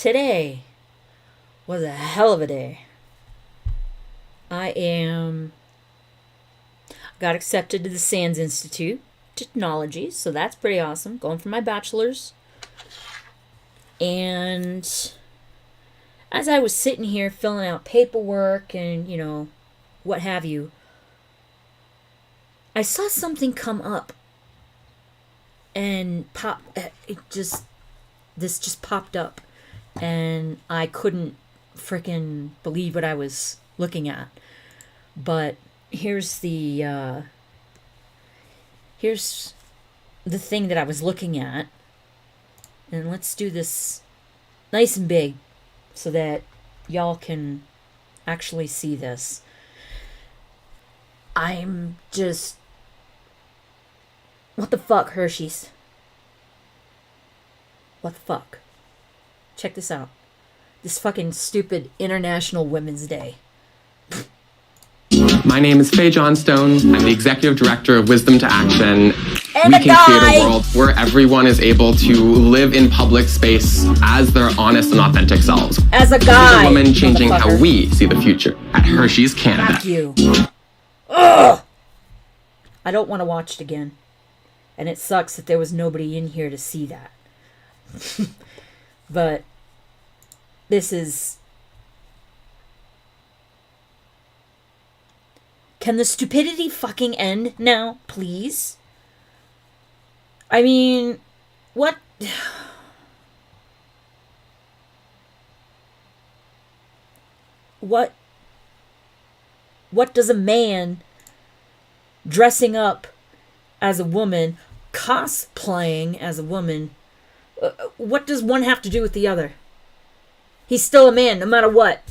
today was a hell of a day. Got accepted to the Sands Institute Technology, so that's pretty awesome. Going for my bachelor's. And as I was sitting here filling out paperwork and, what have you, I saw something come up and this just popped up, and I couldn't freaking believe what I was looking at. But here's the thing that I was looking at, and let's do this nice and big so that y'all can actually see this. I'm just... What the fuck, Hershey's? What the fuck? Check this out. This fucking stupid International Women's Day. My name is Faye Johnstone. I'm the Executive Director of Wisdom to Action. And we can create a world where everyone is able to live in public space as their honest and authentic selves. As a guy. As a woman changing how we see the future at Hershey's, Canada. Fuck you. Ugh! I don't want to watch it again. And it sucks that there was nobody in here to see that. But this is... Can the stupidity fucking end now, please? I mean, what? What does a man dressing up as a woman, cosplaying as a woman, what does one have to do with the other? He's still a man, no matter what.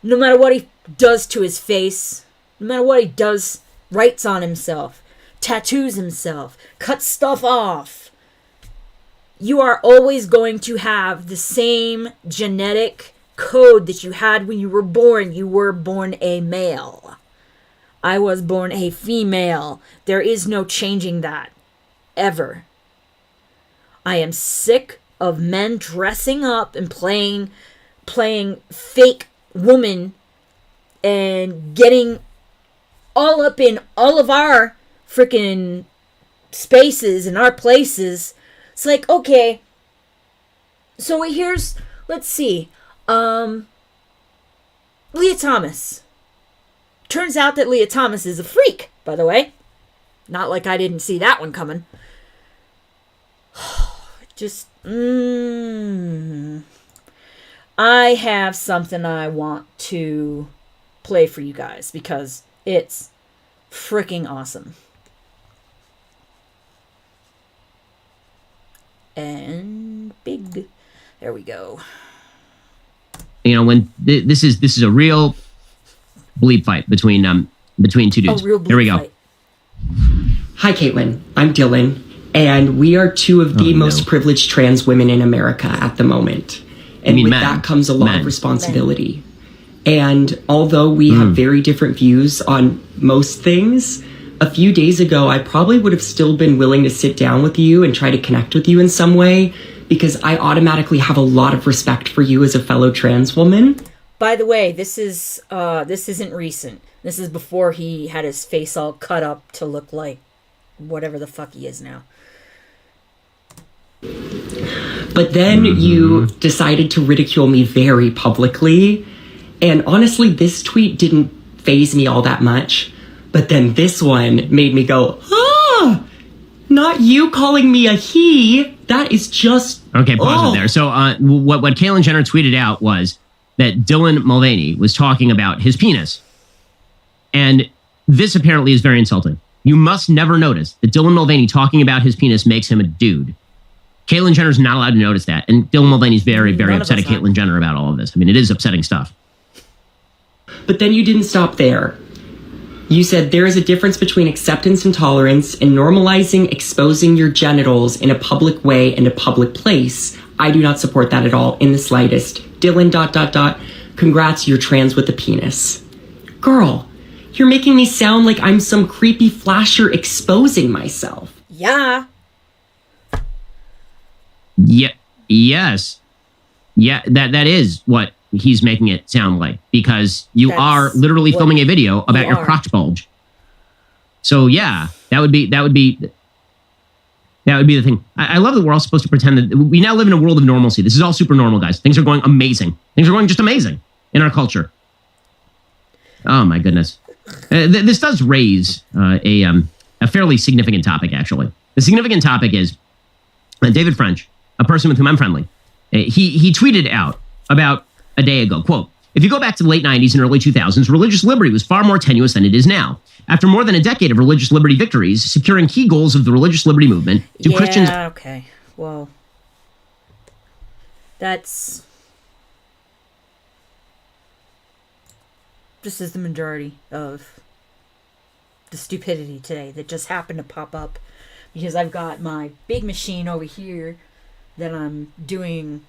No matter what he does to his face, no matter what he does, writes on himself, tattoos himself, cuts stuff off. You are always going to have the same genetic code that you had when you were born. You were born a male. I was born a female. There is no changing that. Ever. I am sick of men dressing up and playing fake woman and getting all up in all of our freaking spaces and our places. It's like, okay, so here's, let's see, Leah Thomas. Turns out that Leah Thomas is a freak, by the way. Not like I didn't see that one coming. Just, I have something I want to play for you guys because it's freaking awesome. And big. There we go. When this is a real bleep fight between two dudes. Real bleep Here we go. fight. Hi, Caitlin. I'm Dylan, and we are two of the most privileged trans women in America at the moment. And with that comes a lot of responsibility. And although we have very different views on most things, a few days ago, I probably would have still been willing to sit down with you and try to connect with you in some way, because I automatically have a lot of respect for you as a fellow trans woman. By the way, this isn't recent. This is before he had his face all cut up to look like whatever the fuck he is now. But then you decided to ridicule me very publicly. And honestly, this tweet didn't faze me all that much. But then this one made me go, not you calling me a he. That is just... Okay, pause it there. So what Caitlyn Jenner tweeted out was that Dylan Mulvaney was talking about his penis. And this apparently is very insulting. You must never notice that Dylan Mulvaney talking about his penis makes him a dude. Caitlyn Jenner's not allowed to notice that. And Dylan Mulvaney's very, very upset at Caitlyn Jenner about all of this. I mean, it is upsetting stuff. But then you didn't stop there. You said there is a difference between acceptance and tolerance and normalizing exposing your genitals in a public way and a public place. I do not support that at all in the slightest. Dylan ... Congrats, you're trans with a penis. Girl, you're making me sound like I'm some creepy flasher exposing myself. Yeah. Yeah. Yes. Yeah, that is what he's making it sound like, because you are literally filming a video about your crotch bulge. So yeah, that would be the thing. I love that we're all supposed to pretend that we now live in a world of normalcy. This is all super normal, guys. Things are going amazing. Things are going just amazing in our culture. Oh my goodness. This does raise a fairly significant topic, actually. The significant topic is David French, a person with whom I'm friendly. He tweeted out about a day ago, quote, "If you go back to the late 90s and early 2000s, religious liberty was far more tenuous than it is now. After more than a decade of religious liberty victories, securing key goals of the religious liberty movement, do Christians..." Yeah, okay. Well, that's... This is the majority of the stupidity today that just happened to pop up, because I've got my big machine over here that I'm doing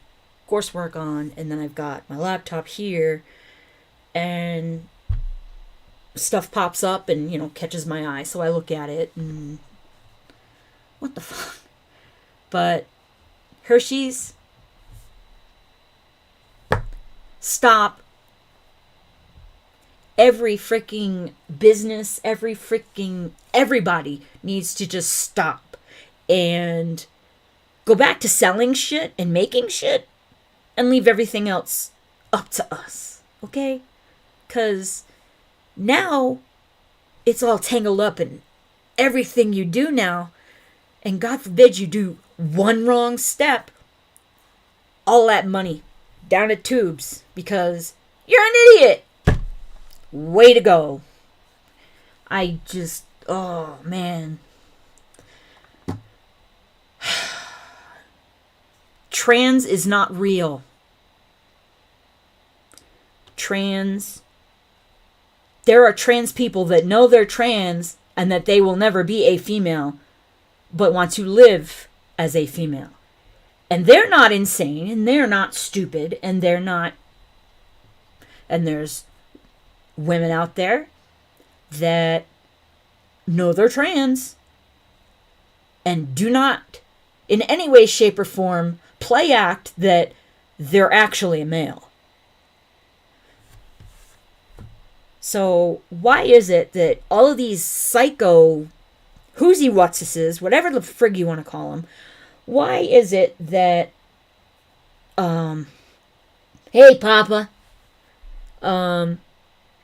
coursework on, and then I've got my laptop here, and stuff pops up and, catches my eye, so I look at it, and what the fuck? But Hershey's, stop. Every freaking business, everybody needs to just stop and go back to selling shit and making shit and leave everything else up to us, okay? Because now it's all tangled up in everything you do now, and God forbid you do one wrong step, all that money down the tubes because you're an idiot. Way to go. Oh man. Trans is not real. There are trans people that know they're trans and that they will never be a female, but want to live as a female. And they're not insane, and they're not stupid, and there's women out there that know they're trans and do not in any way, shape, or form play act that they're actually a male. So why is it that all of these psycho whoosy-whatsuses, whatever the frig you want to call them, why is it that hey Papa,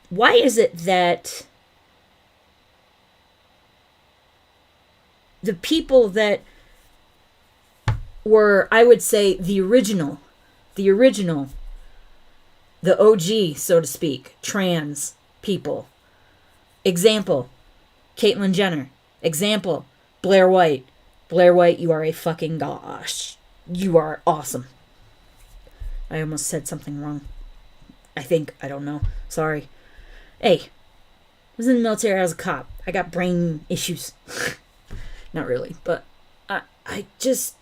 why is it that the people that were, I would say, the original, the OG, so to speak, trans people, example, Caitlyn Jenner, example, Blair White, you are a fucking gosh. You are awesome. I almost said something wrong. I think. I don't know. Sorry. Hey, I was in the military. I was a cop. I got brain issues. Not really, but I just...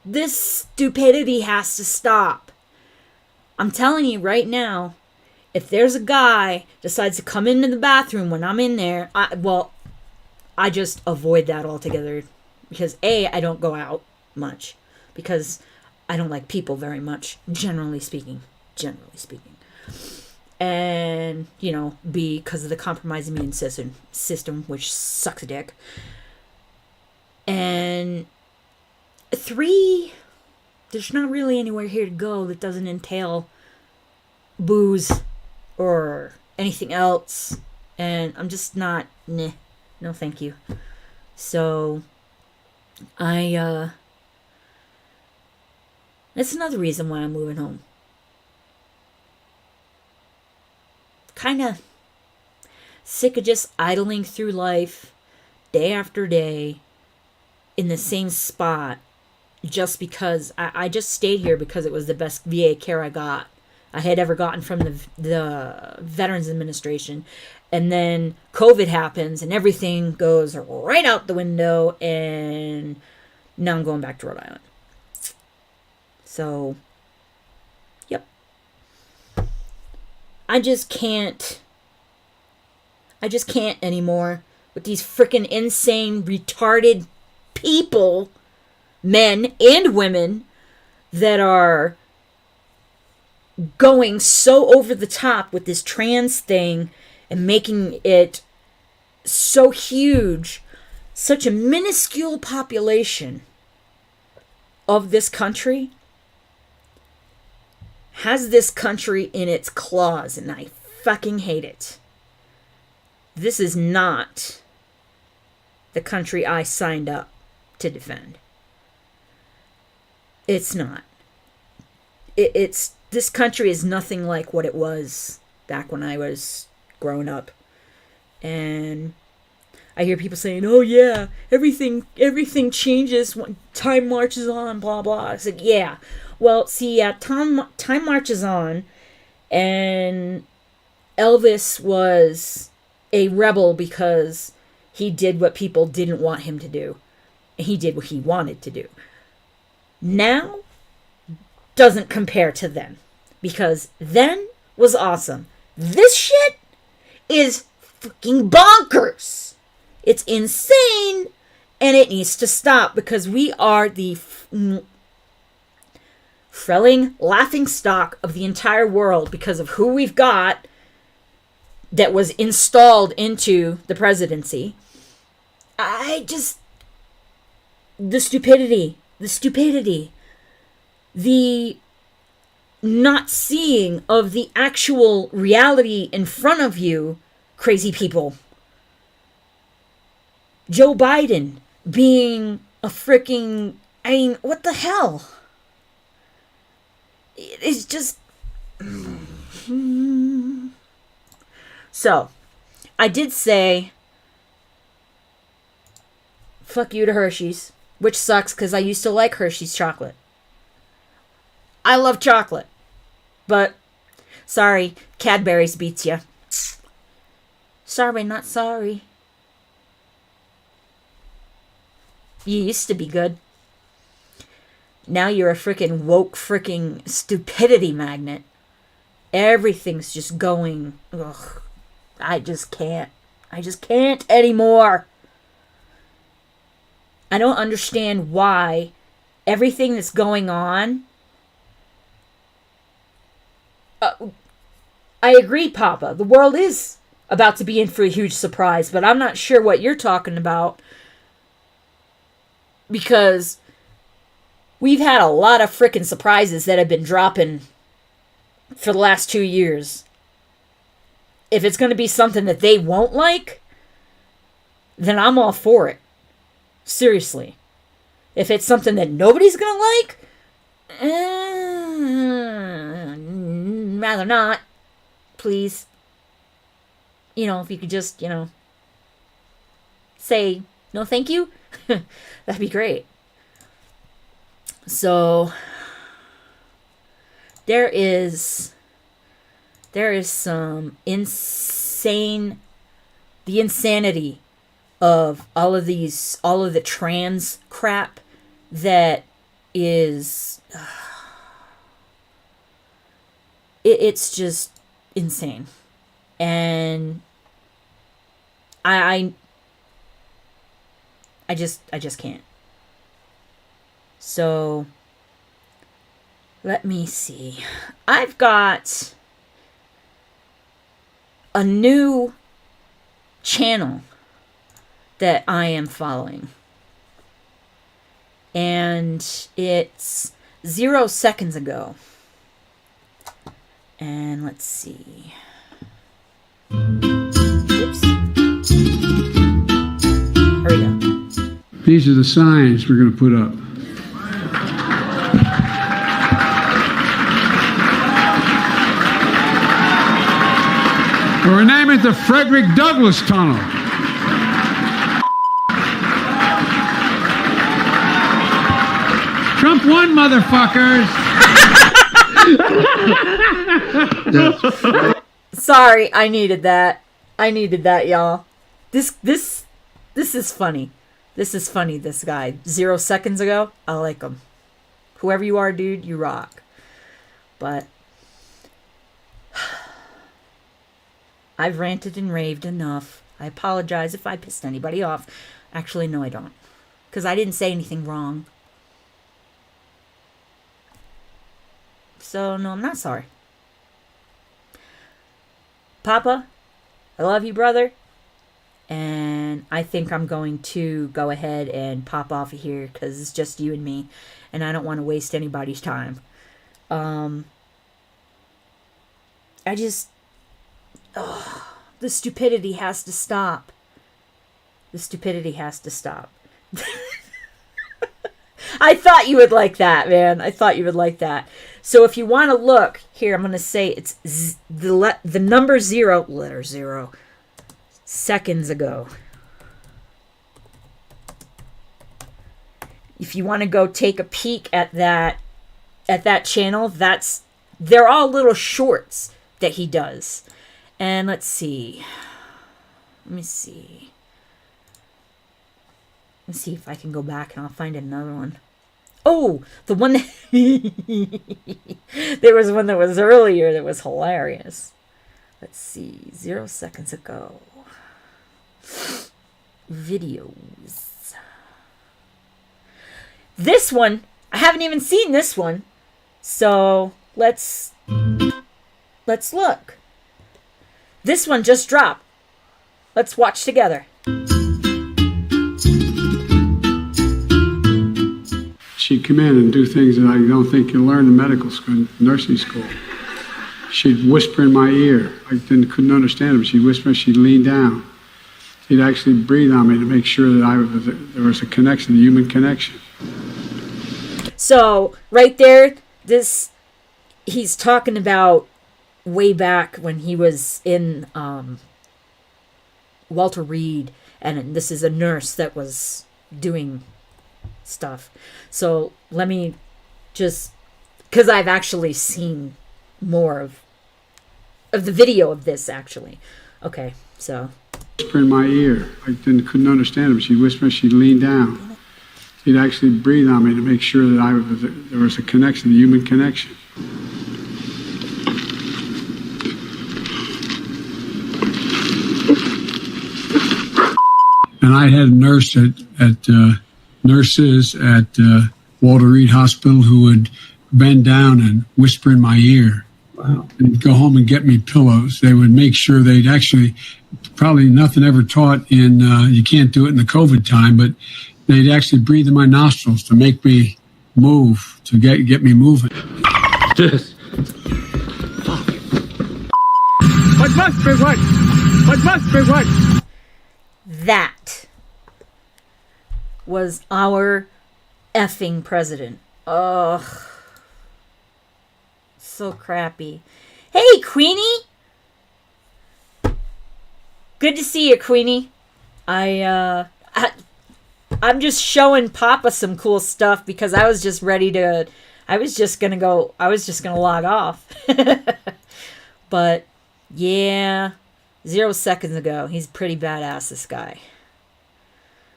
This stupidity has to stop. I'm telling you right now, if there's a guy decides to come into the bathroom when I'm in there, I just avoid that altogether. Because A, I don't go out much. Because I don't like people very much, generally speaking. And, B, because of the compromised immune system, which sucks a dick. And 3, there's not really anywhere here to go that doesn't entail booze or anything else. And I'm just not, no thank you. So, that's another reason why I'm moving home. Kind of sick of just idling through life day after day in the same spot just because I just stayed here because it was the best VA care I had ever gotten from the Veterans Administration. And then COVID happens and everything goes right out the window, and now I'm going back to Rhode Island. So, yep. I just can't anymore with these freaking insane, retarded people, men and women, that are going so over the top with this trans thing and making it so huge, such a minuscule population of this country has this country in its claws, and I fucking hate it. This is not the country I signed up to defend. It's not. It's this country is nothing like what it was back when I was growing up. And I hear people saying, "Oh yeah, everything changes when time marches on, blah blah." It's like, yeah. Well, see, yeah, time marches on, and Elvis was a rebel because he did what people didn't want him to do. And he did what he wanted to do. Now doesn't compare to then, because then was awesome. This shit is fucking bonkers. It's insane, and it needs to stop, because we are the frelling laughing stock of the entire world because of who we've got that was installed into the presidency. The stupidity, the not seeing of the actual reality in front of you, crazy people. Joe Biden being a freaking, I mean, what the hell? It's just... So, I did say, fuck you to Hershey's, which sucks because I used to like Hershey's chocolate. I love chocolate, but sorry, Cadbury's beats ya. Sorry, not sorry. You used to be good. Now you're a freaking woke freaking stupidity magnet. Everything's just going, ugh. I just can't anymore. I don't understand why everything that's going on. I agree, Papa. The world is about to be in for a huge surprise, but I'm not sure what you're talking about, because we've had a lot of frickin' surprises that have been dropping for the last 2 years. If it's going to be something that they won't like, then I'm all for it. Seriously. If it's something that nobody's going to like, rather not. Please. You know, if you could just, say, no thank you, that'd be great. So, there is some the insanity of all of the trans crap that is, it's just insane. And I just can't. So, let me see. I've got a new channel that I am following. And it's 0 seconds ago. And let's see. Oops. Here we go. These are the signs we're going to put up. We're naming it the Frederick Douglass Tunnel. Trump won, motherfuckers. Sorry, I needed that. Y'all. This is funny. This is funny, this guy. 0 seconds ago, I like him. Whoever you are, dude, you rock. But I've ranted and raved enough. I apologize if I pissed anybody off. Actually, no, I don't. Because I didn't say anything wrong. So, no, I'm not sorry. Papa, I love you, brother. And I think I'm going to go ahead and pop off of here because it's just you and me. And I don't want to waste anybody's time. The stupidity has to stop. The stupidity has to stop. I thought you would like that, man. I thought you would like that. So if you want to look, here, I'm going to say it's the number 0, letter 0, seconds ago. If you want to go take a peek at that channel, they're all little shorts that he does. And let's see. Let me see if I can go back and I'll find another one. Oh, the one that there was one that was earlier that was hilarious. Let's see, 0 seconds ago. Videos. This one, I haven't even seen this one. So let's look. This one just dropped. Let's watch together. She'd come in and do things that I don't think you learn in medical school, nursing school. She'd whisper in my ear. I couldn't understand her, but she'd whisper, she'd lean down. She'd actually breathe on me to make sure that there was a connection, a human connection. So, right there, he's talking about way back when he was in Walter Reed, and this is a nurse that was doing stuff. So let me just, because I've actually seen more of the video of this, actually. Okay, so. Whisper in my ear. I couldn't understand her, but she'd whisper, she'd lean down. She'd actually breathe on me to make sure that there was a connection, a human connection. And I had a nurse nurses at Walter Reed Hospital who would bend down and whisper in my ear. Wow. And go home and get me pillows. They would make sure they'd actually, probably nothing ever taught in, you can't do it in the COVID time, but they'd actually breathe in my nostrils to make me move, to get me moving. What must be what? What must be what? That was our effing president. Ugh. So crappy. Hey, Queenie! Good to see you, Queenie. I'm just showing Papa some cool stuff because I was just gonna log off. But yeah, 0 seconds ago, he's pretty badass, this guy.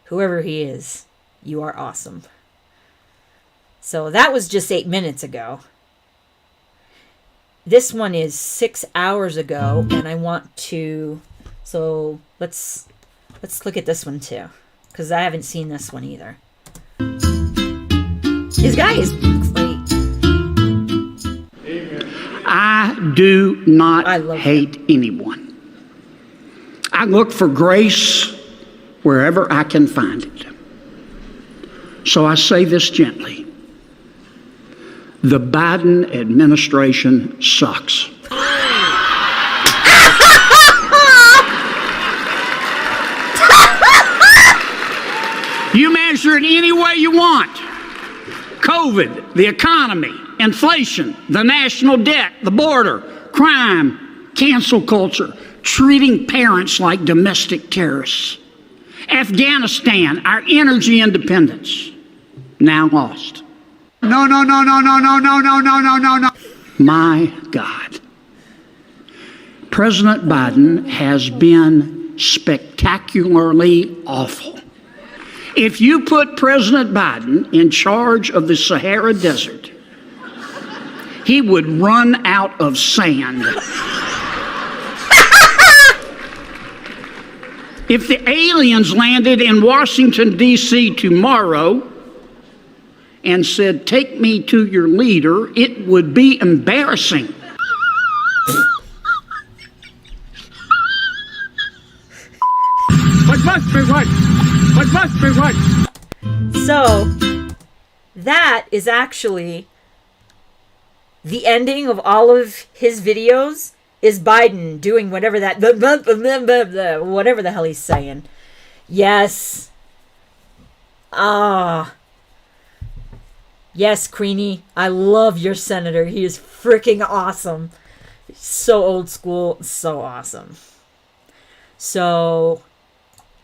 Whoever he is, you are awesome. So that was just 8 minutes ago. This one is 6 hours ago, and I want to, so let's look at this one too, because I haven't seen this one either. This guy is great. I do not hate anyone. I look for grace wherever I can find it. So I say this gently. The Biden administration sucks. You measure it any way you want. COVID, the economy, inflation, the national debt, the border, crime, cancel culture, treating parents like domestic terrorists. Afghanistan, our energy independence, now lost. No. My God. President Biden has been spectacularly awful. If you put President Biden in charge of the Sahara Desert, he would run out of sand. If the aliens landed in Washington, D.C. tomorrow, and said, "Take me to your leader," it would be embarrassing. But must be right. But must be right. So, that is actually the ending of all of his videos, is Biden doing whatever whatever the hell he's saying. Yes. Yes, Queenie. I love your senator. He is freaking awesome. So old school. So awesome. So,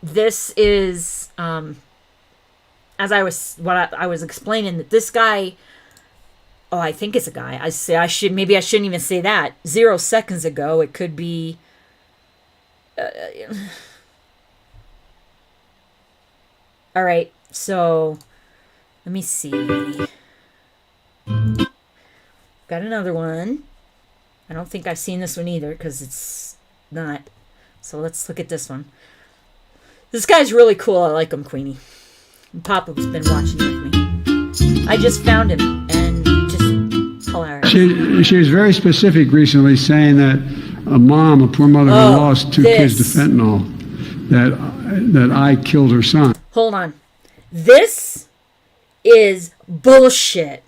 this is, as I was explaining, that this guy, I think it's a guy. I shouldn't even say that. 0 seconds ago, it could be, all right. So, let me see. Got another one. I don't think I've seen this one either, because it's not. So let's look at this one. This guy's really cool. I like him, Queenie. Papa's been watching with me. I just found him, and just hilarious. She was very specific recently, saying that a poor mother who lost 2 kids to fentanyl, that I killed her son. Hold on. This is bullshit.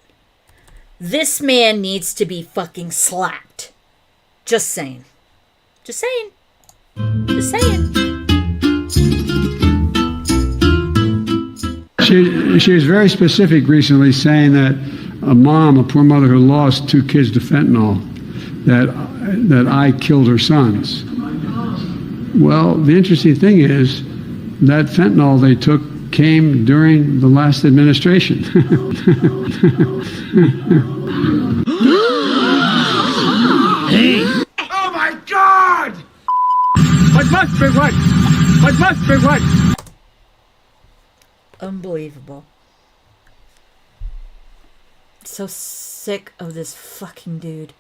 This man needs to be fucking slapped. Just saying. Just saying. Just saying. She was very specific recently, saying that a poor mother who lost 2 kids to fentanyl, that I killed her sons. Well, the interesting thing is that fentanyl they took came during the last administration. Hey. Oh my God! But must be right. But must be right. Unbelievable. So sick of this fucking dude.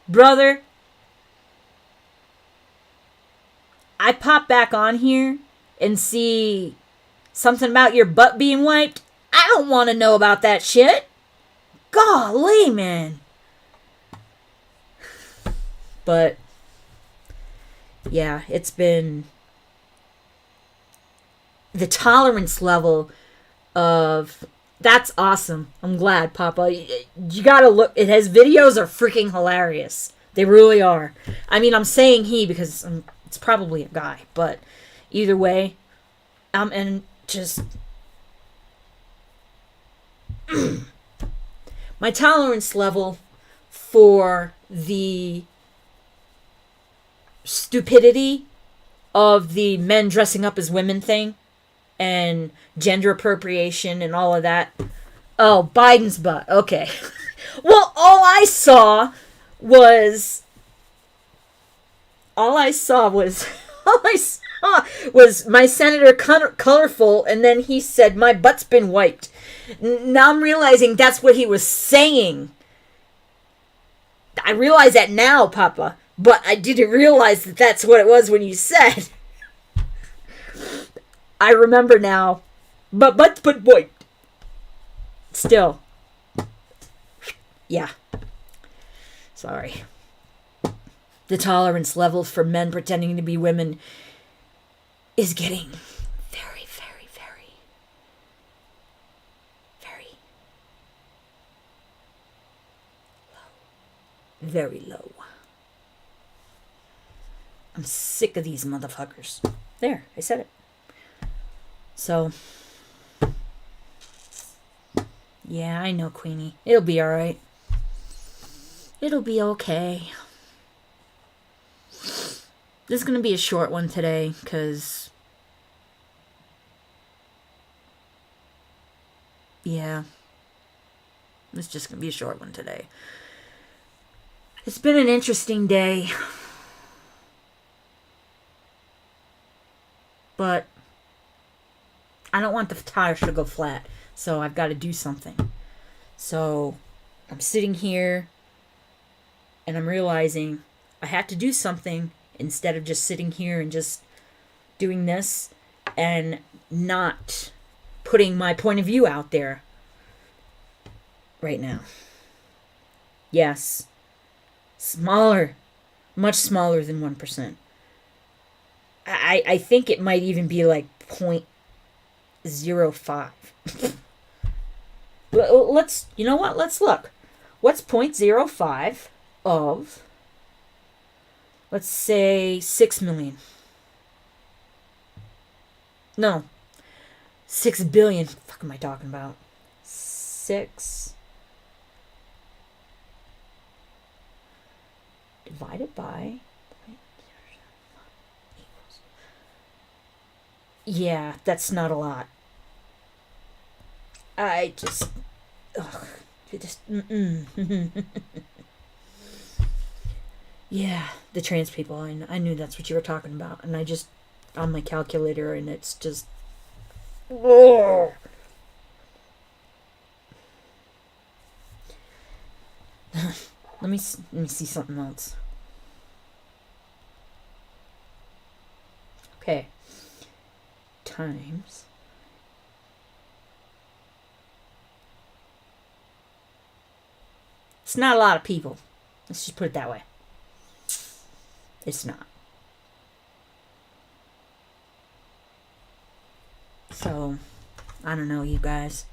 Brother, I pop back on here and see something about your butt being wiped. I don't want to know about that shit. Golly, man. But yeah, it's been the tolerance level of, that's awesome. I'm glad, Papa. You gotta look. His videos are freaking hilarious. They really are. I mean, I'm saying he because it's probably a guy, but either way, and just my tolerance level for the stupidity of the men dressing up as women thing and gender appropriation and all of that. Oh, Biden's butt. Okay. Well, all I saw was my senator colorful, and then he said my butt's been wiped. Now I'm realizing that's what he was saying. I realize that now, Papa, but I didn't realize that that's what it was when you said. I remember now, but wiped. Still. Yeah. Sorry. The tolerance level for men pretending to be women is getting very, very, very, very low. Very low. I'm sick of these motherfuckers. There, I said it. So, yeah, I know, Queenie. It'll be alright. It'll be okay. This is going to be a short one today, because, yeah, it's just going to be a short one today. It's been an interesting day. But I don't want the tires to go flat, so I've got to do something. So I'm sitting here, and I'm realizing I have to do something instead of just sitting here and just doing this and not putting my point of view out there right now. Yes. Smaller. Much smaller than 1%. I think it might even be like 0.05. Let's, you know what? Let's look. What's 0.05 of, let's say, 6 million? No. 6 billion. What the fuck am I talking about? 6 divided by... Yeah, that's not a lot. I just... Ugh. Yeah, the trans people. I knew that's what you were talking about. And I just... On my calculator, and it's just... Ugh. Let me see something else. Okay. Times. It's not a lot of people. Let's just put it that way. It's not. So, I don't know, you guys.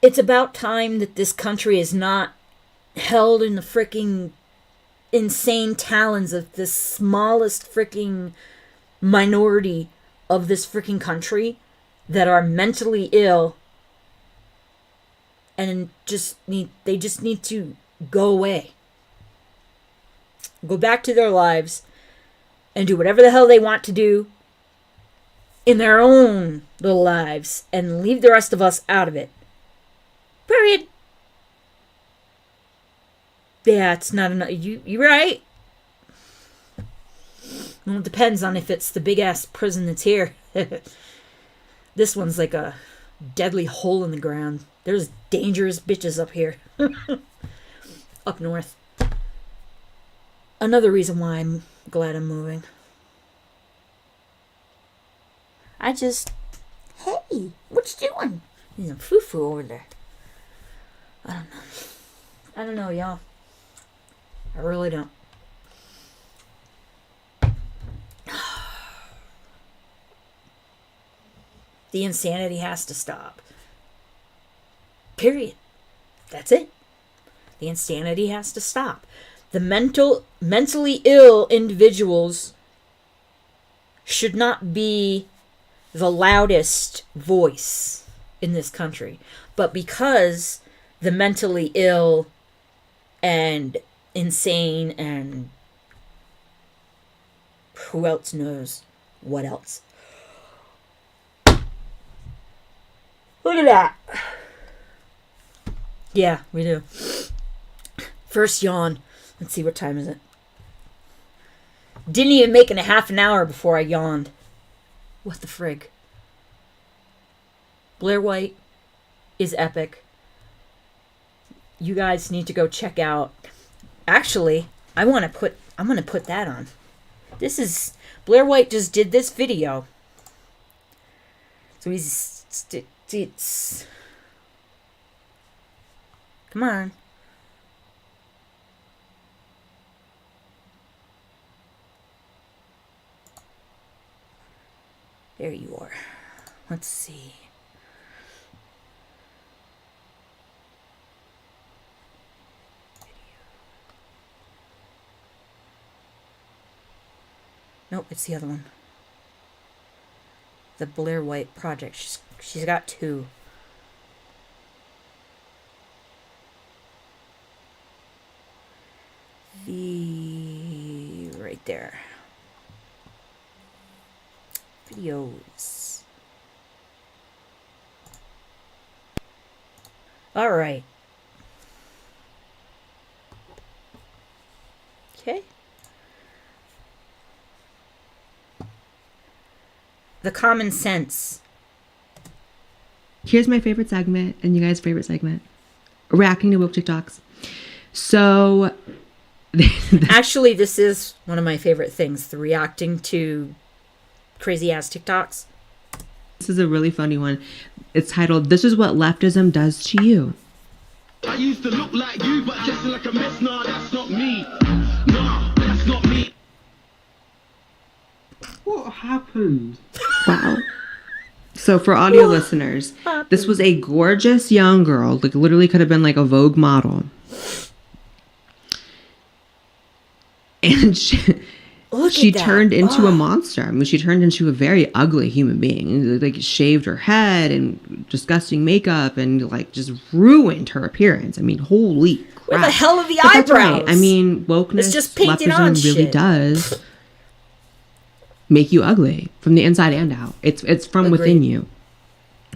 It's about time that this country is not held in the freaking insane talons of the smallest freaking minority of this freaking country that are mentally ill and they just need to go away. Go back to their lives and do whatever the hell they want to do in their own little lives and leave the rest of us out of it. Period. Yeah, it's not enough. You're right. Well, it depends on if it's the big ass prison that's here. This one's like a deadly hole in the ground. There's dangerous bitches up here. Up north. Another reason why I'm glad I'm moving. Hey, what you doing? There's a foo-foo over there. I don't know, y'all. I really don't. The insanity has to stop. Period. That's it. The insanity has to stop. The mentally ill individuals should not be the loudest voice in this country. But because the mentally ill and insane and who else knows what else. Look at that. Yeah, we do. First yawn. Let's see, what time is it? Didn't even make it a half an hour before I yawned. What the frig? Blair White is epic. You guys need to go check out. Actually, I'm gonna put that on. This is Blair White just did this video. So it's come on. There you are. Let's see. Nope, it's the other one. The Blair White Project. She's got two. Right there. Videos. All right. Okay. The common sense. Here's my favorite segment and you guys' favorite segment. Reacting to woke TikToks. So Actually, this is one of my favorite things, the reacting to crazy ass TikToks. This is a really funny one. It's titled, "This is what leftism does to you." I used to look like you, but dressing like a mess. Nah, that's not me. Nah, that's not me. What happened? Wow. So for audio listeners, this was a gorgeous young girl, like literally could have been like a Vogue model. And she turned into a monster. I mean, she turned into a very ugly human being. Like, shaved her head and disgusting makeup and, like, just ruined her appearance. I mean, holy crap. Where the hell are the But eyebrows? that's right. I mean, wokeness, It's just painted on leftism really shit. does make you ugly from the inside and out. It's from within you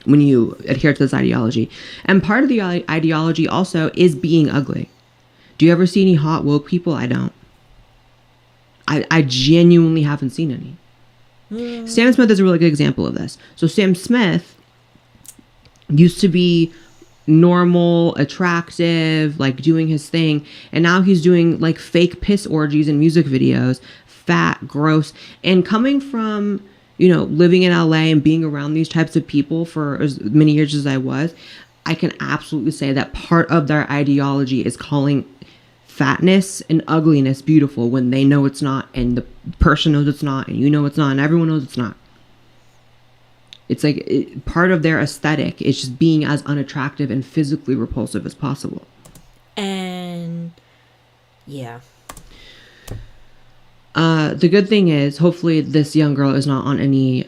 when you adhere to this ideology. And part of the ideology also is being ugly. Do you ever see any hot woke people? I don't. I genuinely haven't seen any. Sam Smith is a really good example of this. So Sam Smith used to be normal, attractive, like doing his thing. And now he's doing like fake piss orgies in music videos, fat, gross. And coming from, you know, living in LA and being around these types of people for as many years as I was, I can absolutely say that part of their ideology is calling fatness and ugliness beautiful when they know it's not, and the person knows it's not, and you know it's not, and everyone knows it's not. It's like part of their aesthetic is just being as unattractive and physically repulsive as possible. And yeah. The good thing is, hopefully this young girl is not on any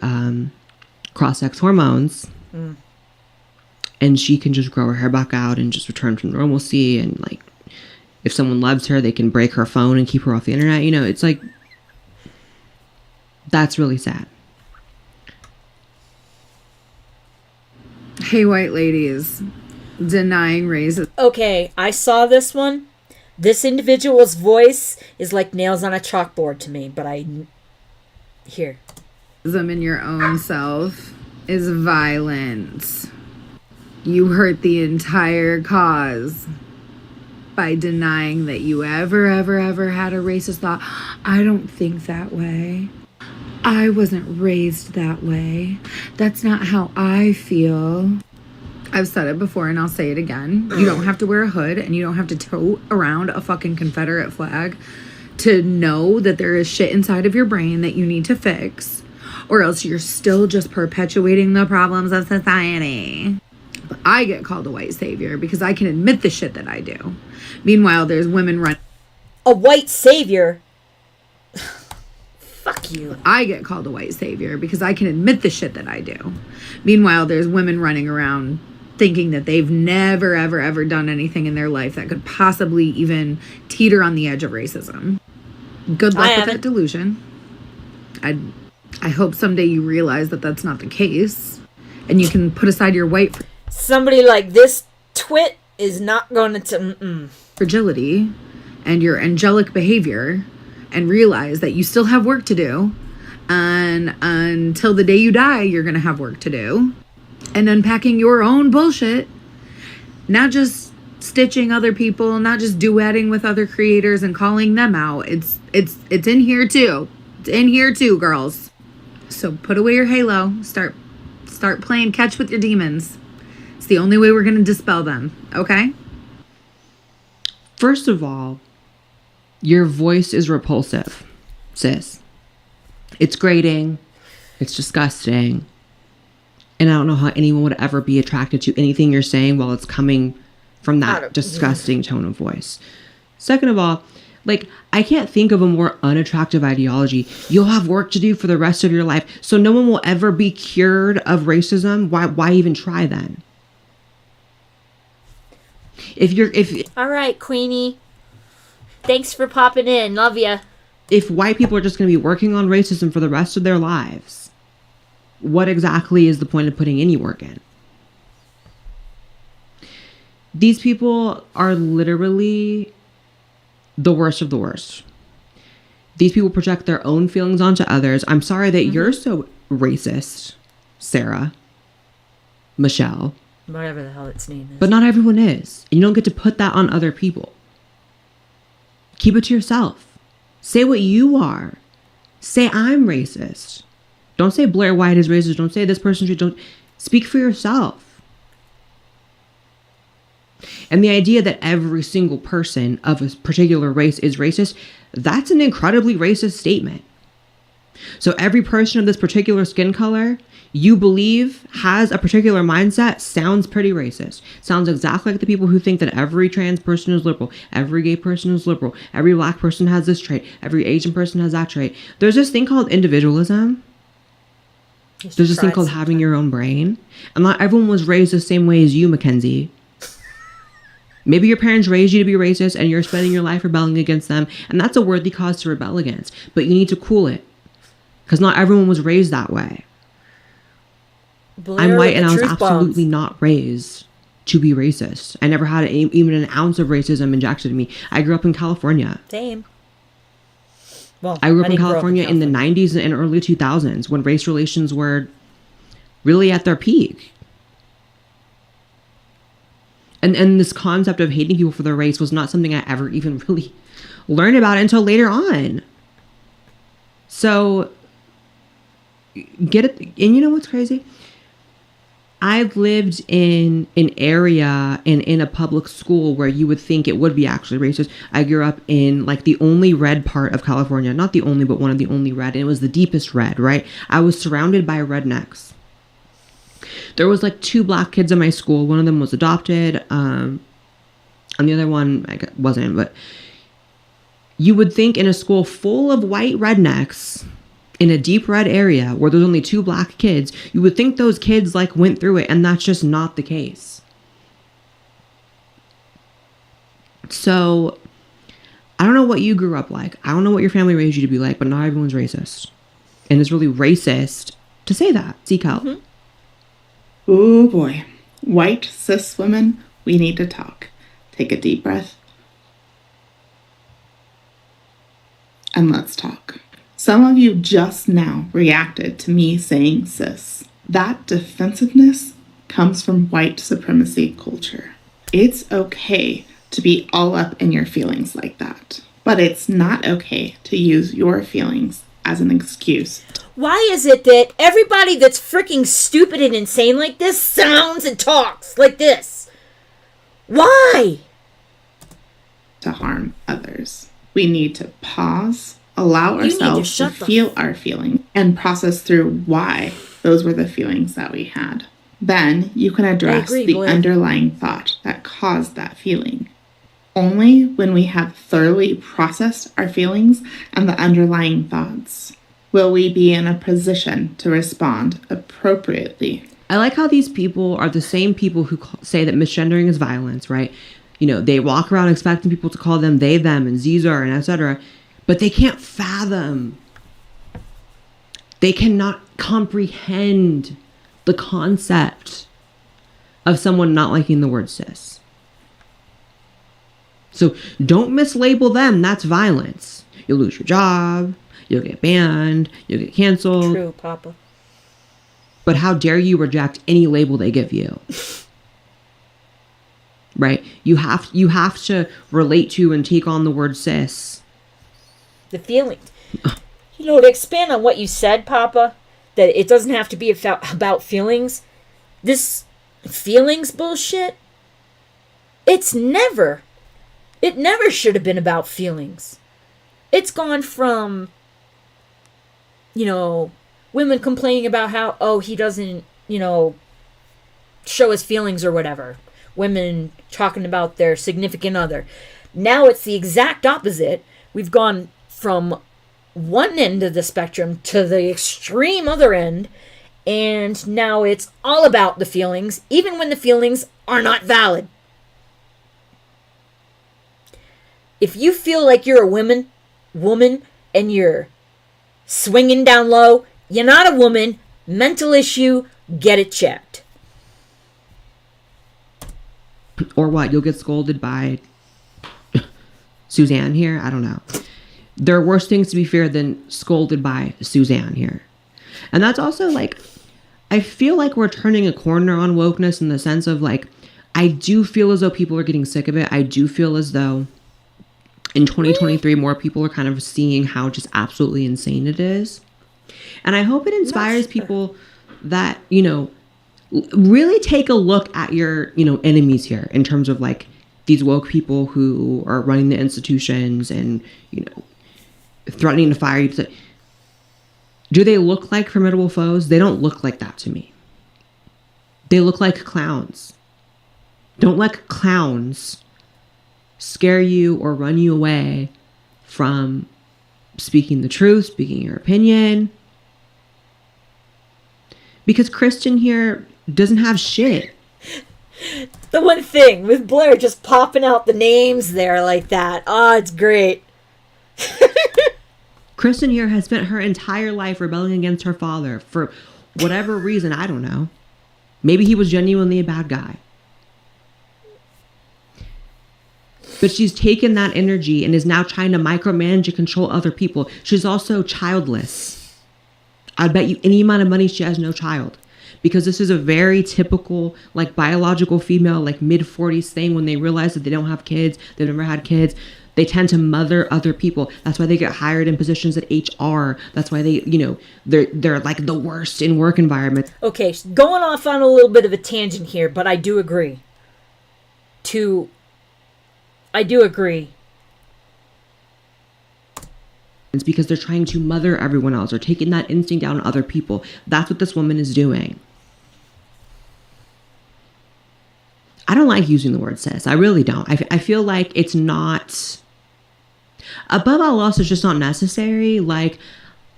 cross-sex hormones. And she can just grow her hair back out and just return to normalcy. And like, if someone loves her, they can break her phone and keep her off the internet. You know, it's like, that's really sad. Hey, white ladies, denying racism. Okay, I saw this one. This individual's voice is like nails on a chalkboard to me, but here. In your own self is violence. You hurt the entire cause by denying that you ever had a racist thought. I don't think that way. I wasn't raised that way. That's not how I feel. I've said it before and I'll say it again. You don't have to wear a hood and you don't have to tote around a fucking Confederate flag to know that there is shit inside of your brain that you need to fix, or else you're still just perpetuating the problems of society. But I get called a white savior because I can admit the shit that I do. Meanwhile, there's women running. A white savior? Fuck you. I get called a white savior because I can admit the shit that I do. Meanwhile, there's women running around thinking that they've never, ever done anything in their life that could possibly even teeter on the edge of racism. Good luck with that delusion. I hope someday you realize that that's not the case and you can put aside your white... Somebody like this twit is not going to... fragility and your angelic behavior and realize that you still have work to do, and until the day you die you're gonna have work to do, and unpacking your own bullshit, not just stitching other people, not just duetting with other creators and calling them out. It's in here too. It's in here too, girls. So put away your halo, start playing catch with your demons. It's the only way we're gonna dispel them, okay? First of all, your voice is repulsive, sis. It's grating. It's disgusting. And I don't know how anyone would ever be attracted to anything you're saying while it's coming from that disgusting tone of voice. Second of all, like, I can't think of a more unattractive ideology. You'll have work to do for the rest of your life, so no one will ever be cured of racism. Why even try then? All right, Queenie. Thanks for popping in. Love ya. If white people are just going to be working on racism for the rest of their lives, what exactly is the point of putting any work in? These people are literally the worst of the worst. These people project their own feelings onto others. I'm sorry that you're so racist, Sarah, Michelle. Whatever the hell its name is. But not everyone is. And you don't get to put that on other people. Keep it to yourself. Say what you are. Say I'm racist. Don't say Blair White is racist. Don't say this person should. Don't speak for yourself. And the idea that every single person of a particular race is racist, that's an incredibly racist statement. So every person of this particular skin color you believe has a particular mindset sounds pretty racist. Sounds exactly like the people who think that every trans person is liberal, every gay person is liberal, every black person has this trait, every Asian person has that trait. There's this thing called individualism. There's this thing called having your own brain. And not everyone was raised the same way as you, Mackenzie. Maybe your parents raised you to be racist and you're spending your life rebelling against them. And that's a worthy cause to rebel against. But you need to cool it. Because not everyone was raised that way. I'm white and I was absolutely not raised to be racist. I never had even an ounce of racism injected in me. I grew up in California. Same. Well, I grew up in California in the 90s and early 2000s when race relations were really at their peak. And this concept of hating people for their race was not something I ever even really learned about until later on. So, get it. And you know what's crazy? I've lived in an area and in a public school where you would think it would be actually racist. I grew up in like the only red part of California. Not the only, but one of the only red. And it was the deepest red, right? I was surrounded by rednecks. There was like 2 black kids in my school. One of them was adopted. And the other one wasn't. But you would think in a school full of white rednecks in a deep red area where there's only 2 black kids, you would think those kids like went through it, and that's just not the case. So I don't know what you grew up like. I don't know what your family raised you to be like, but not everyone's racist. And it's really racist to say that. Seek help. Mm-hmm. Oh boy. White cis women, we need to talk. Take a deep breath. And let's talk. Some of you just now reacted to me saying cis. That defensiveness comes from white supremacy culture. It's okay to be all up in your feelings like that, but it's not okay to use your feelings as an excuse. Why is it that everybody that's freaking stupid and insane like this sounds and talks like this? Why? To harm others. We need to pause, allow ourselves to feel our feelings, and process through why those were the feelings that we had. Then you can address the underlying thought that caused that feeling. Only when we have thoroughly processed our feelings and the underlying thoughts will we be in a position to respond appropriately. I like how these people are the same people who say that misgendering is violence, right? You know, they walk around expecting people to call them they, them, and Zzer, and etc. But they can't fathom. They cannot comprehend the concept of someone not liking the word cis. So don't mislabel them. That's violence. You'll lose your job. You'll get banned. You'll get canceled. True, Papa. But how dare you reject any label they give you? Right? You have to relate to and take on the word cis. The feelings. You know, to expand on what you said, Papa, that it doesn't have to be about feelings. This feelings bullshit, it never should have been about feelings. It's gone from, you know, women complaining about how, oh, he doesn't, you know, show his feelings or whatever. Women talking about their significant other. Now it's the exact opposite. We've gone from one end of the spectrum to the extreme other end, and now it's all about the feelings, even when the feelings are not valid. If you feel like you're a woman and you're swinging down low, you're not a woman. Mental issue, get it checked. Or what? You'll get scolded by Suzanne here? I don't know. There are worse things to be feared than scolded by Suzanne here. And that's also like, I feel like we're turning a corner on wokeness in the sense of like, I do feel as though people are getting sick of it. I do feel as though In 2023, more people are kind of seeing how just absolutely insane it is. And I hope it inspires people that, you know, really take a look at your, you know, enemies here in terms of like these woke people who are running the institutions and, you know, threatening to fire you. Do they look like formidable foes? They don't look like that to me. They look like clowns. Don't let clowns scare you or run you away from speaking the truth, speaking your opinion. Because Kristen here doesn't have shit. The one thing with Blair just popping out the names there like that. Oh, it's great. Kristen here has spent her entire life rebelling against her father for whatever reason. I don't know. Maybe he was genuinely a bad guy. But she's taken that energy and is now trying to micromanage and control other people. She's also childless. I bet you any amount of money she has no child. Because this is a very typical, like, biological female, like, mid-40s thing when they realize that they don't have kids, they've never had kids. They tend to mother other people. That's why they get hired in positions at HR. That's why they, you know, they're like the worst in work environments. Okay, going off on a little bit of a tangent here, but I do agree. It's because they're trying to mother everyone else or taking that instinct out on other people. That's what this woman is doing. I don't like using the word cis. I really don't. I feel like it's not... Above all else, it's just not necessary. Like,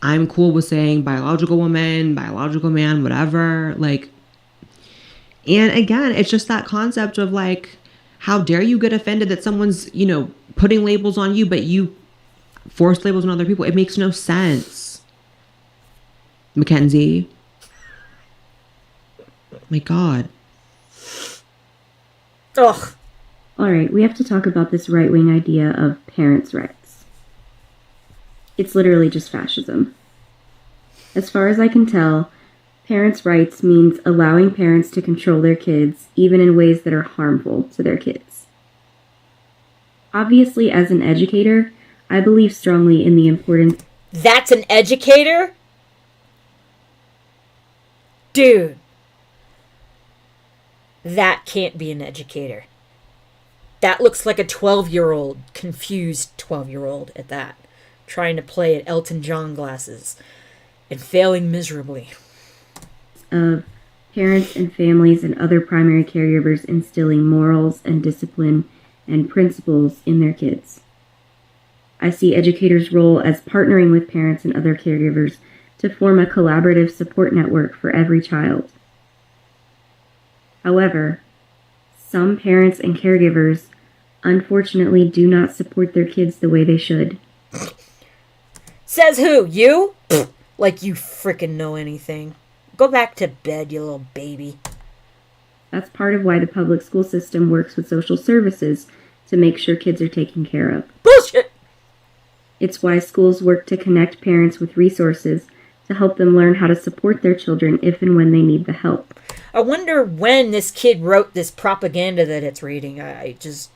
I'm cool with saying biological woman, biological man, whatever. Like, and again, it's just that concept of like, how dare you get offended that someone's, you know, putting labels on you, but you force labels on other people. It makes no sense. Mackenzie. My God. Ugh. All right, we have to talk about this right-wing idea of parents' rights. It's literally just fascism. As far as I can tell, parents' rights means allowing parents to control their kids, even in ways that are harmful to their kids. Obviously, as an educator, I believe strongly in the importance... That's an educator? Dude. That can't be an educator. That looks like a 12-year-old, confused 12-year-old at that, trying to play at Elton John glasses and failing miserably. Of parents and families and other primary caregivers instilling morals and discipline and principles in their kids. I see educators' role as partnering with parents and other caregivers to form a collaborative support network for every child. However, some parents and caregivers unfortunately do not support their kids the way they should. Says who? You? Like you frickin' know anything. Go back to bed, you little baby. That's part of why the public school system works with social services to make sure kids are taken care of. Bullshit! It's why schools work to connect parents with resources to help them learn how to support their children if and when they need the help. I wonder when this kid wrote this propaganda that it's reading. I just...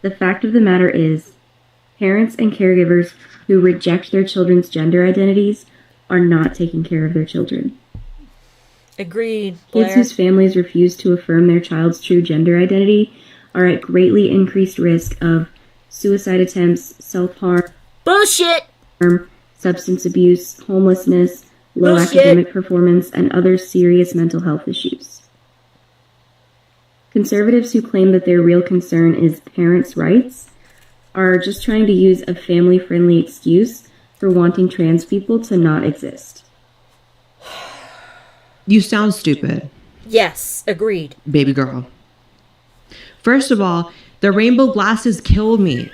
The fact of the matter is, parents and caregivers who reject their children's gender identities are not taking care of their children. Agreed, Blair. Kids whose families refuse to affirm their child's true gender identity are at greatly increased risk of suicide attempts, self-harm, bullshit, substance abuse, homelessness, low academic performance, and other serious mental health issues. Conservatives who claim that their real concern is parents' rights are just trying to use a family-friendly excuse for wanting trans people to not exist. You sound stupid. Yes, agreed. Baby girl. First of all, the rainbow glasses killed me.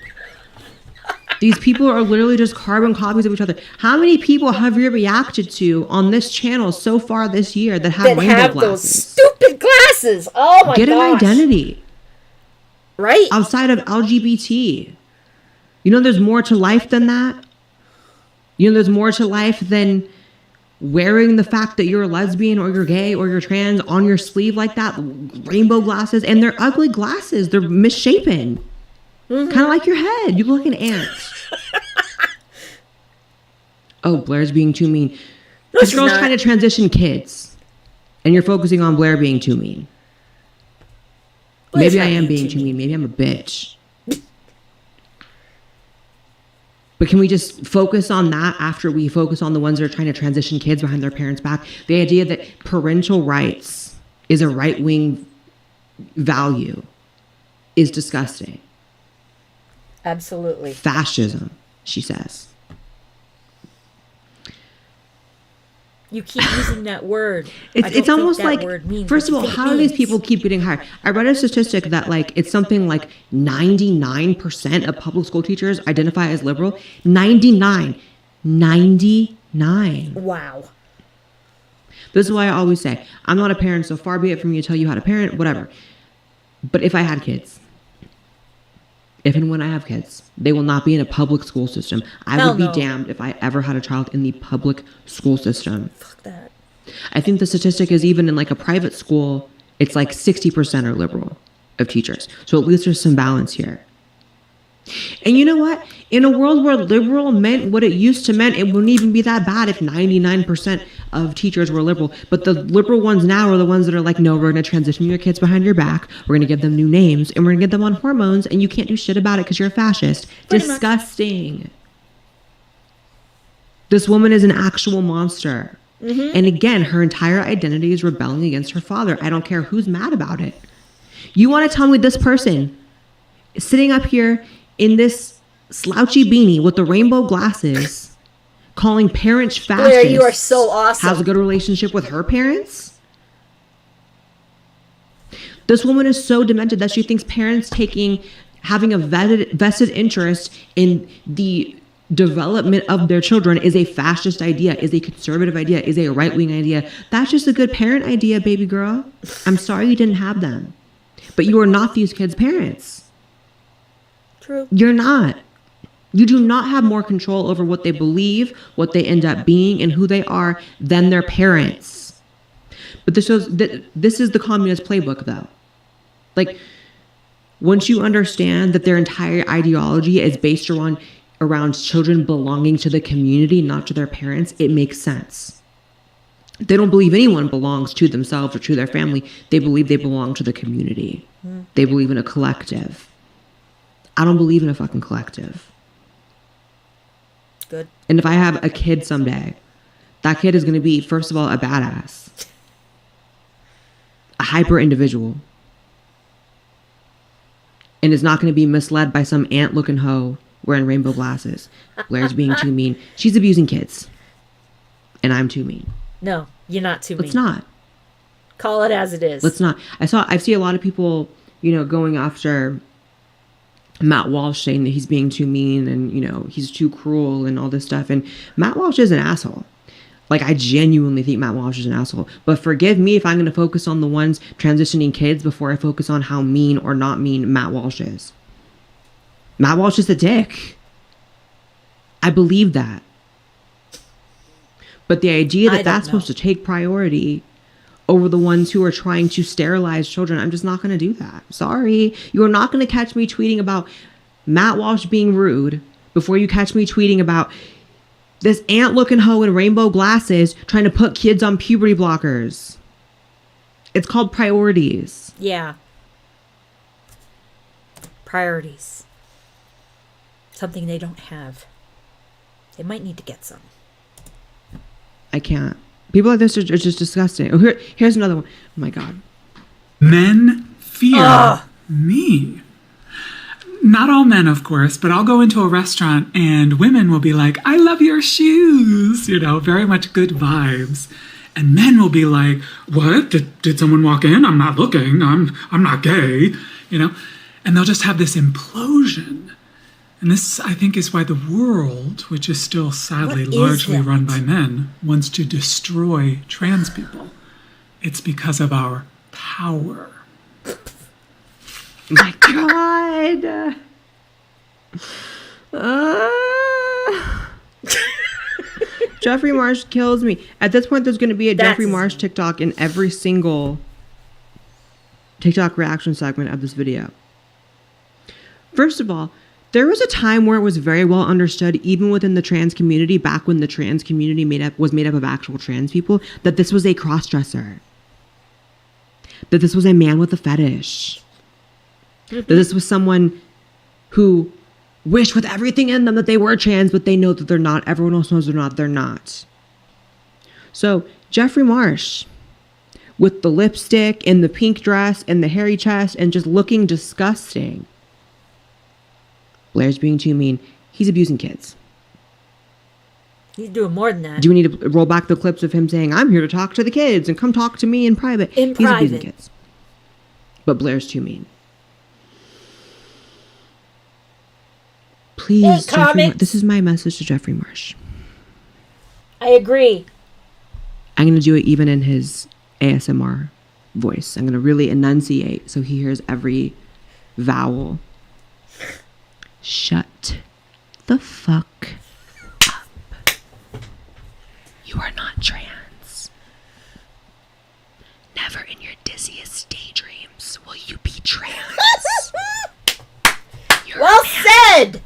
These people are literally just carbon copies of each other. How many people have you reacted to on this channel so far this year that have rainbow glasses? Those stupid glasses. Oh my gosh. Get an identity. Right? Outside of LGBT. You know there's more to life than that? You know there's more to life than wearing the fact that you're a lesbian or you're gay or you're trans on your sleeve like that? Rainbow glasses. And they're ugly glasses. They're misshapen. Kind of like your head. You look like an ant. Oh, Blair's being too mean. This girl's trying to transition kids. And you're focusing on Blair being too mean. Maybe I am being too mean. Maybe I'm a bitch. But can we just focus on that after we focus on the ones that are trying to transition kids behind their parents' back? The idea that parental rights is a right-wing value is disgusting. Absolutely. Fascism, she says. You keep using that word. It's almost like, first of all, how do these people keep getting hired? I read a statistic that like it's something like 99% of public school teachers identify as liberal. 99. Wow. This is why I always say, I'm not a parent, so far be it from me to tell you how to parent, whatever. But if I had kids, if and when I have kids, they will not be in a public school system. I would be damned if I ever had a child in the public school system. Fuck that. I think the statistic is even in like a private school, it's like 60% are liberal of teachers. So at least there's some balance here. And you know what? In a world where liberal meant what it used to mean, it wouldn't even be that bad if 99% of teachers were liberal. But the liberal ones now are the ones that are like, no, we're going to transition your kids behind your back. We're going to give them new names and we're going to get them on hormones and you can't do shit about it because you're a fascist. Disgusting. This woman is an actual monster. Mm-hmm. And again, her entire identity is rebelling against her father. I don't care who's mad about it. You want to tell me this person sitting up here in this slouchy beanie with the rainbow glasses, calling parents fascists. Blair, you are so awesome. Has a good relationship with her parents? This woman is so demented that she thinks parents having a vested interest in the development of their children is a fascist idea, is a conservative idea, is a right-wing idea. That's just a good parent idea, baby girl. I'm sorry you didn't have them. But you are not these kids' parents. True. You're not. You do not have more control over what they believe, what they end up being, and who they are than their parents. But this is the communist playbook, though. Like, once you understand that their entire ideology is based around children belonging to the community, not to their parents, it makes sense. They don't believe anyone belongs to themselves or to their family. They believe they belong to the community. They believe in a collective. I don't believe in a fucking collective. Good. And if I have a kid someday, that kid is going to be, first of all, a badass. A hyper individual. And is not going to be misled by some ant-looking hoe wearing rainbow glasses. Blair's being too mean. She's abusing kids. And I'm too mean. No, you're not too mean. Let's not. Call it as it is. Let's not. I see a lot of people, going after Matt Walsh, saying that he's being too mean and, he's too cruel and all this stuff. And Matt Walsh is an asshole. Like, I genuinely think Matt Walsh is an asshole. But forgive me if I'm going to focus on the ones transitioning kids before I focus on how mean or not mean Matt Walsh is. Matt Walsh is a dick. I believe that. But the idea that that's supposed to take priority over the ones who are trying to sterilize children, I'm just not going to do that. Sorry. You are not going to catch me tweeting about Matt Walsh being rude before you catch me tweeting about this ant-looking hoe in rainbow glasses trying to put kids on puberty blockers. It's called priorities. Yeah. Priorities. Something they don't have. They might need to get some. I can't. People like this are just disgusting. Oh, here's another one. Oh my God. Men fear me. Not all men, of course, but I'll go into a restaurant and women will be like, I love your shoes. Very much good vibes. And men will be like, what? Did someone walk in? I'm not looking. I'm not gay. And they'll just have this implosion. And this, I think, is why the world, which is still sadly largely run by men, wants to destroy trans people. It's because of our power. My God. Jeffrey Marsh kills me. At this point, there's going to be a Jeffrey Marsh TikTok in every single TikTok reaction segment of this video. First of all, there was a time where it was very well understood, even within the trans community, back when the trans community was made up of actual trans people, that this was a cross-dresser. That this was a man with a fetish. That this was someone who wished with everything in them that they were trans, but they know that they're not. Everyone else knows they're not. So, Jeffrey Marsh, with the lipstick and the pink dress and the hairy chest and just looking disgusting. Blair's being too mean. He's abusing kids. He's doing more than that. Do we need to roll back the clips of him saying, I'm here to talk to the kids and come talk to me in private? He's abusing kids. But Blair's too mean. Please, this is my message to Jeffrey Marsh. I agree. I'm going to do it even in his ASMR voice. I'm going to really enunciate so he hears every vowel. Shut the fuck up. You are not trans. Never in your dizziest daydreams will you be trans. Well said!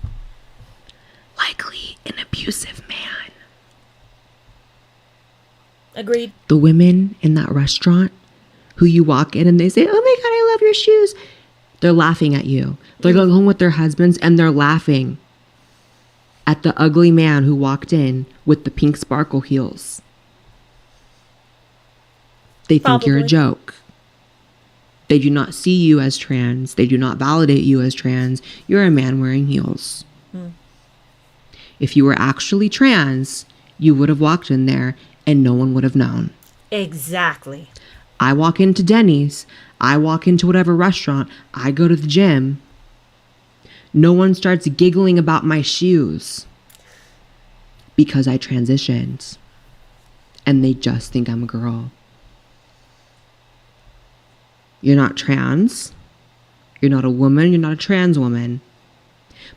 Likely an abusive man. Agreed. The women in that restaurant who you walk in and they say, oh my God, I love your shoes. They're laughing at you. They're going home with their husbands and they're laughing at the ugly man who walked in with the pink sparkle heels. They think you're a joke. They do not see you as trans. They do not validate you as trans. You're a man wearing heels. If you were actually trans, you would have walked in there and no one would have known. Exactly. I walk into Denny's. I walk into whatever restaurant. I go to the gym. No one starts giggling about my shoes because I transitioned. And they just think I'm a girl. You're not trans. You're not a woman. You're not a trans woman.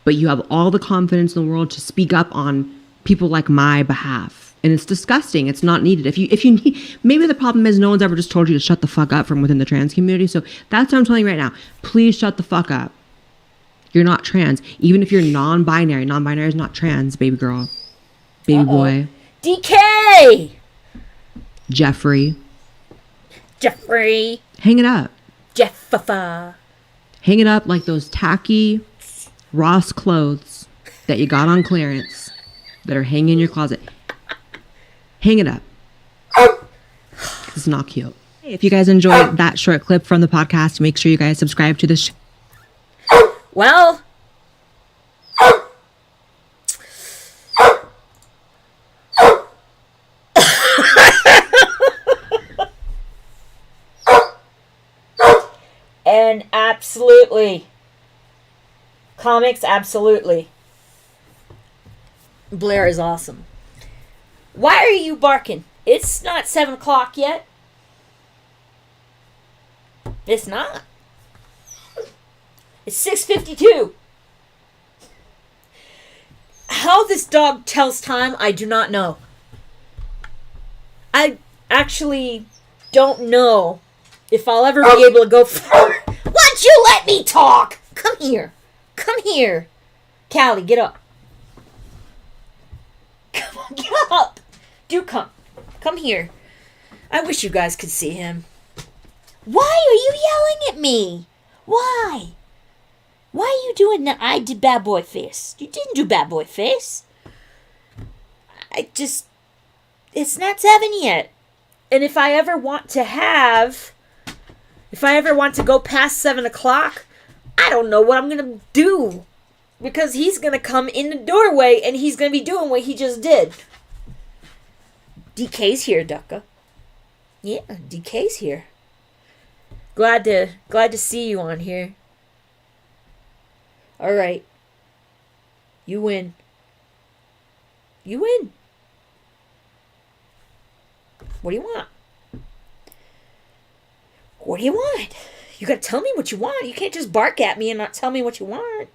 But you have all the confidence in the world to speak up on people like my behalf. And it's disgusting. It's not needed. If you need, maybe the problem is no one's ever just told you to shut the fuck up from within the trans community. So that's what I'm telling you right now. Please shut the fuck up. You're not trans. Even if you're non-binary. Non-binary is not trans, baby girl. Baby boy. DK! Jeffrey. Hang it up. Hang it up like those tacky Ross clothes that you got on clearance that are hanging in your closet. Hang it up. It's not cute. If you guys enjoyed that short clip from the podcast, make sure you guys subscribe to this. Well. And absolutely. Comics, absolutely. Blair is awesome. Why are you barking? It's not 7 o'clock yet. It's not. It's 6:52. How this dog tells time, I do not know. I actually don't know if I'll ever be able to go far. Why'd you let me talk? Come here. Come here. Callie, get up. Come on, get up. Do come. Come here. I wish you guys could see him. Why are you yelling at me? Why? Why are you doing that? I did bad boy face. You didn't do bad boy face. It's not 7 yet. And if I ever want to go past 7 o'clock, I don't know what I'm going to do. Because he's going to come in the doorway and he's going to be doing what he just did. DK's here, Ducka. Yeah, DK's here. Glad to see you on here. All right. You win. You win. What do you want? What do you want? You gotta tell me what you want. You can't just bark at me and not tell me what you want.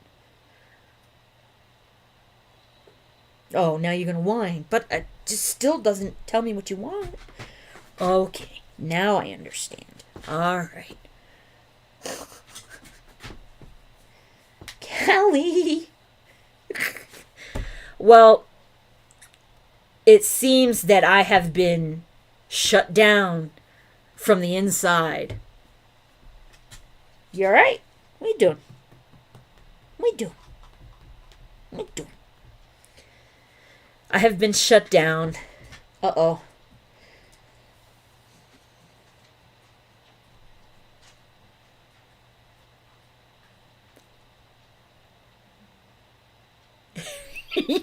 Oh, now you're gonna whine. But it just still doesn't tell me what you want. Okay, now I understand. Alright. Allie. Well, it seems that I have been shut down from the inside. You alright? What you doing? What you doing? What you doing? I have been shut down. Uh-oh.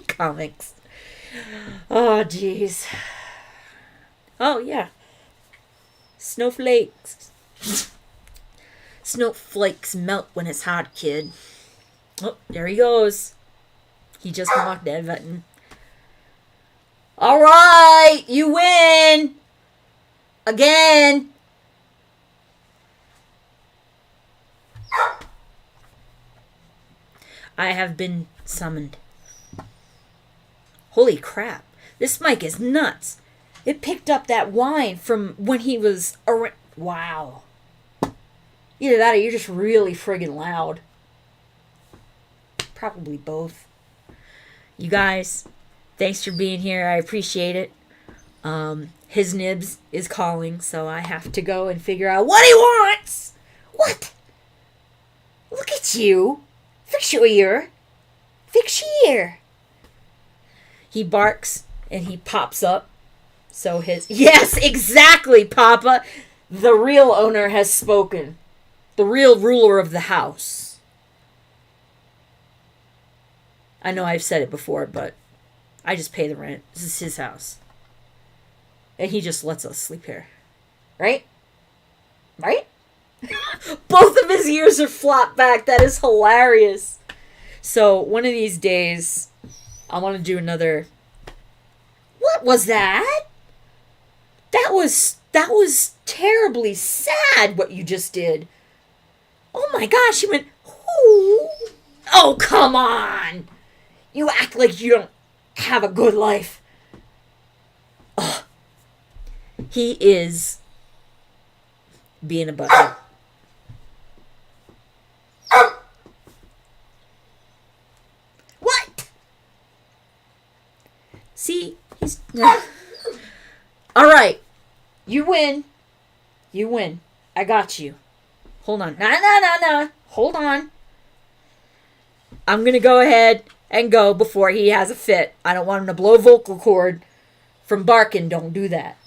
Comics. Oh, jeez. Oh, yeah. Snowflakes. Snowflakes melt when it's hot, kid. Oh, there he goes. He just walked that button. All right, you win. Again. I have been summoned. Holy crap. This mic is nuts. It picked up that whine from when he was around. Wow. Either that or you're just really friggin' loud. Probably both. You guys, thanks for being here. I appreciate it. His nibs is calling, so I have to go and figure out what he wants. What? Look at you. Fix your ear. Fix your ear. He barks and he pops up. So his... Yes, exactly, Papa. The real owner has spoken. The real ruler of the house. I know I've said it before, but I just pay the rent. This is his house. And he just lets us sleep here. Right? Right? Both of his ears are flopped back. That is hilarious. So, one of these days, I want to do another... What was that? That was terribly sad what you just did. Oh my gosh, you went... Ooh. Oh, come on! You act like you don't have a good life. Ugh. He is being a butthole. What? See? He's... Alright. You win. You win. I got you. Hold on. No. Hold on. I'm going to go ahead and go before he has a fit. I don't want him to blow vocal cord from barking. Don't do that.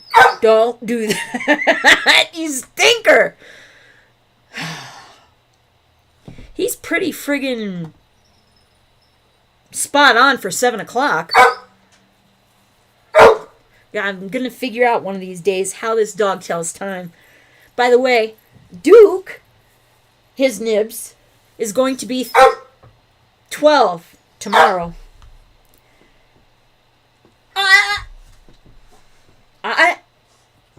Don't do that. You stinker. He's pretty friggin' spot on for 7 o'clock. Yeah, I'm going to figure out one of these days how this dog tells time. By the way, Duke, his nibs, is going to be 12 tomorrow.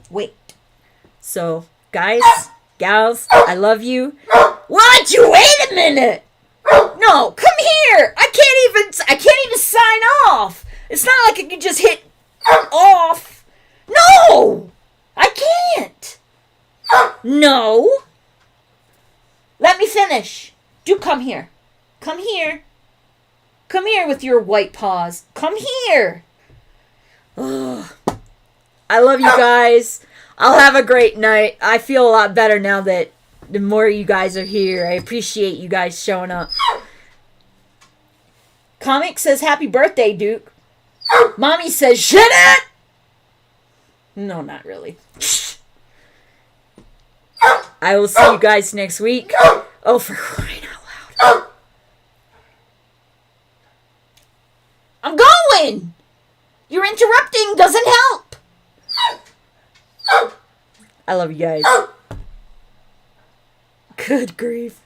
Wait. So, guys, gals, I love you. What? You wait a minute. No, come here. I can't even sign off. It's not like I can just hit off. No, I can't. No. Let me finish. Do come here. Come here. Come here with your white paws. Come here. Ugh. I love you guys. I'll have a great night. I feel a lot better now that the more you guys are here. I appreciate you guys showing up. Comic says happy birthday, Duke. Mommy says shut up. No, not really. I will see you guys next week. Oh, for crying out loud. I'm going. You're interrupting. Doesn't help. I love you guys. Good grief.